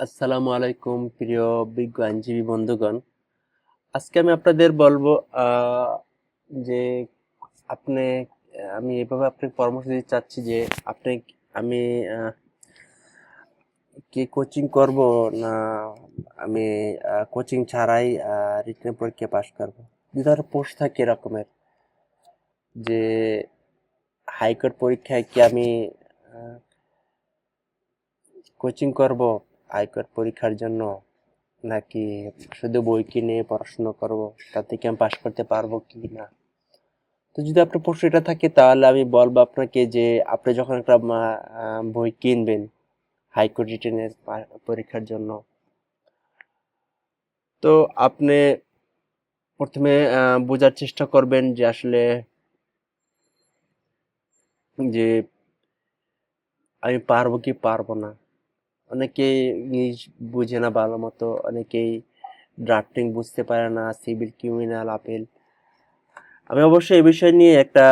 আসসালামু আলাইকুম প্রিয় বিজ্ঞ আইনজীবী বন্ধুগণ। আজকে আমি আপনাদের বলবো যে আপনি আমি এভাবে আপনাকে পরামর্শ দিতে চাচ্ছি যে আপনি আমি কি কোচিং করব না আমি কোচিং ছাড়াই রিটেন পরীক্ষা পাশ করব। দুধার পোস্ট থাকে এরকমের যে হাইকোর্ট পরীক্ষায় কি আমি কোচিং করব হাইকোর্ট পরীক্ষার জন্য, নাকি শুধু বই কিনে পড়াশোনা করব, তাতে কি আমি পাশ করতে পারবো কি না। তো যদি আপনার প্রশ্ন এটা থাকে তাহলে আমি বলবো আপনাকে যে আপনি যখন একটা বই কিনবেন হাইকোর্ট রিটেনের পরীক্ষার জন্য, তো আপনি প্রথমে বোঝার চেষ্টা করবেন যে আসলে যে আমি পারবো কি পারবো না। অনেকেই ইংলিশ বুঝে না ভালো মতো, অনেকেই ড্রাফটিং বুঝতে পারে না, সিভিল ক্রিমিনাল আপিল। আমি অবশ্যই এই বিষয় নিয়ে একটা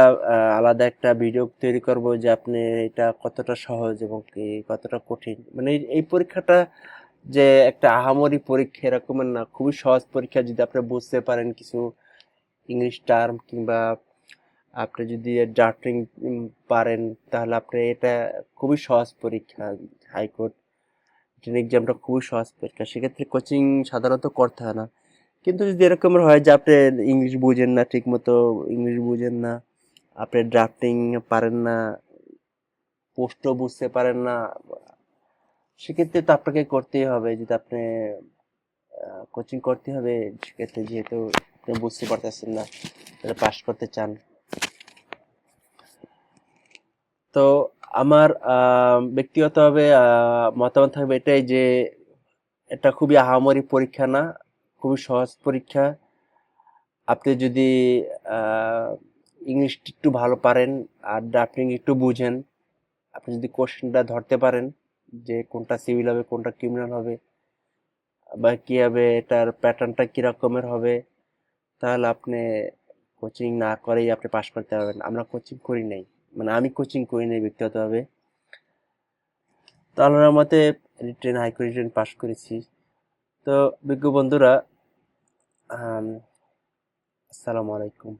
আলাদা একটা ভিডিও তৈরি করব যে আপনি এটা কতটা সহজ এবং কি কতটা কঠিন। মানে এই পরীক্ষাটা যে একটা আহামরি পরীক্ষা এরকমের না, খুবই সহজ পরীক্ষা। যদি আপনি বুঝতে পারেন কিছু ইংলিশ টার্ম, কিংবা আপনি যদি ড্রাফটিং পারেন, তাহলে আপনি এটা খুবই সহজ পরীক্ষা। হাইকোর্ট এক্সামটা খুবই সহজ পরীক্ষা, সেক্ষেত্রে কোচিং সাধারণত করতে হয় না। কিন্তু যদি এরকমের হয় যে আপনি ইংলিশ বুঝেন না, ঠিক মতো ইংলিশ বুঝেন না, আপনি ড্রাফটিং পারেন না, পোস্টও বুঝতে পারেন না, সেক্ষেত্রে তো আপনাকে করতেই হবে। যদি আপনি কোচিং করতে হবে, সেক্ষেত্রে যেহেতু আপনি বুঝতে পারতেছেন না, পাস করতে চান। তো আমার ব্যক্তিগতভাবে মতামত থাকবে এটাই যে এটা খুবই আহামরি পরীক্ষা না, খুবই সহজ পরীক্ষা। আপনি যদি ইংলিশ একটু ভালো পারেন আর ড্রাফটিং একটু বুঝেন, আপনি যদি কোশ্চেনটা ধরতে পারেন যে কোনটা সিভিল হবে কোনটা ক্রিমিনাল হবে বা কি হবে, এটার প্যাটার্নটা কি রকমের হবে, তাহলে আপনি কোচিং না করেই আপনি পাশ করতে পারবেন। আমরা কোচিং করি নাই, মানে আমি কোচিং করি নাই ব্যক্তিগতভাবে। তো আল্লাহর রহমতে রিটেন হাইকোর্ট রিটেন পাশ করেছি। তো বিজ্ঞ বন্ধুরা, আসসালামু আলাইকুম।